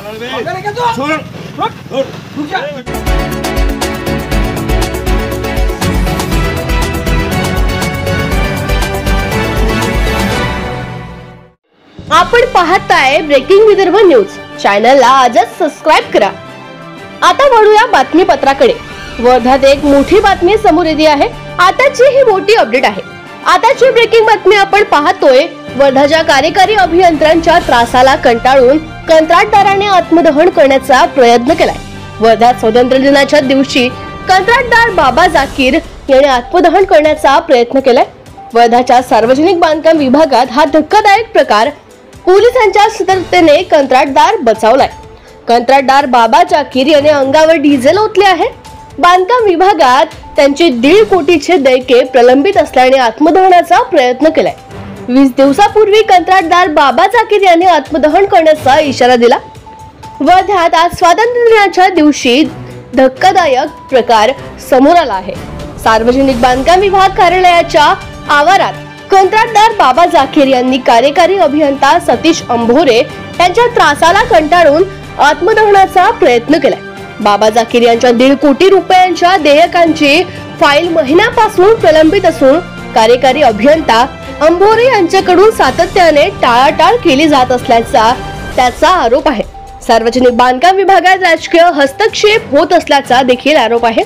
आपण पाहताय breaking Vidarbha news चॅनलला आजच सबस्क्राइब करा। आता वळूया बातमीपत्राकडे। वर्धात एक मोठी बातमी समोर येते आहे। आताची ही मोठी अपडेट आहे। आताची ब्रेकिंग बातमी आपण पाहतोय। वर्धाच्या कार्यकारी अभियंत्यांच्या त्रासाला कंटाळून कंत्राटदाराने आत्मदहन करण्याचा प्रयत्न केलाय। वर्धात स्वातंत्र्य दिनाच्या दिवशी कंत्राटदार बाबा जाकीर याने आत्मदहन करण्याचा प्रयत्न केलाय। वर्धाच्या सार्वजनिक बांधकाम विभागात हा धक्कादायक प्रकार पोलिसांच्या सतर्कतेने कंत्राटदार बचावलाय। कंत्राटदार बाबा जाकीर याने अंगावर डिझेल ओतले आहे। बांधकाम विभागात त्यांचे 1.5 कोटीचे देयके प्रलंबित असल्याने आत्मदहनाचा प्रयत्न केलाय। 20 दिवसापूर्वी कंत्राटदार बाबा जाकीर यांनी आत्मदहन करण्याचा इशारा दिला। वर्ध्यात आज स्वातंत्र्य दिनाच्या दिवशी धक्कादायक प्रकार समोर आला आहे। सार्वजनिक बांधकाम विभाग कार्यालयाच्या आवारात कंत्राटदार बाबा जाकीर यांनी कार्यकारी अभियंता सतीश अंभोरे यांच्या त्रासाला कंटाळून आत्मदहनाचा प्रयत्न केलाय। बाबा जाकीर यांच्या 1.5 कोटी रुपयांच्या देयकांची फाईल महिन्यापासून प्रलंबित असून कार्यकारी अभियंता अंभोरे यांच्याकडून सातत्याने टाळाटाळ केली जात असल्याचा त्याचा आरोप आहे। सार्वजनिक बांधकाम विभागात राजकीय हस्तक्षेप होत असल्याचा देखील आरोप आहे।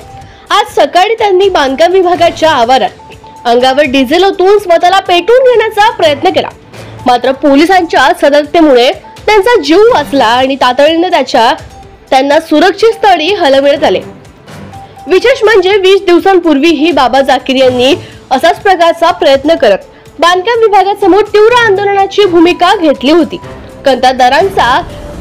आज सकाळी त्यांनी बांधकाम विभागाच्या आवारात अंगावर डिझेल ओतून स्वतःला पेटवून घेण्याचा प्रयत्न केला, मात्र पोलिसांच्या सतर्कतेमुळे त्यांचा जीव वाचला आणि तातडीने त्यांना सुरक्षित स्थळी हलविण्यात आले। विशेष म्हणजे 20 दिवसांपूर्वी ही बाबा जाकीर यांनी असाच प्रकारचा प्रयत्न करत बांधकाम विभागासमोर तीव्र आंदोलनाची भूमिका घेतली होती। कंत्राटदारांचा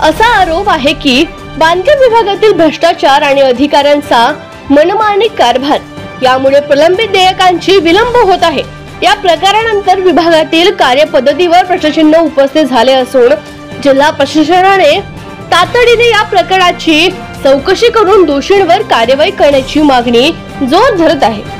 असा आरोप आहे की बांधकाम विभागातील भ्रष्टाचार आणि अधिकाऱ्यांचा मनमानी कारभार यामुळे प्रलंबित देयकांची विलंब होत आहे। या प्रकारानंतर विभागातील कार्यपद्धतीवर प्रश्नचिन्ह उपस्थित झाले असून जिल्हा प्रशासनाने तातडीने या प्रकरणाची चौकशी करून दोषींवर कारवाई करण्याची मागणी जोर धरत आहे।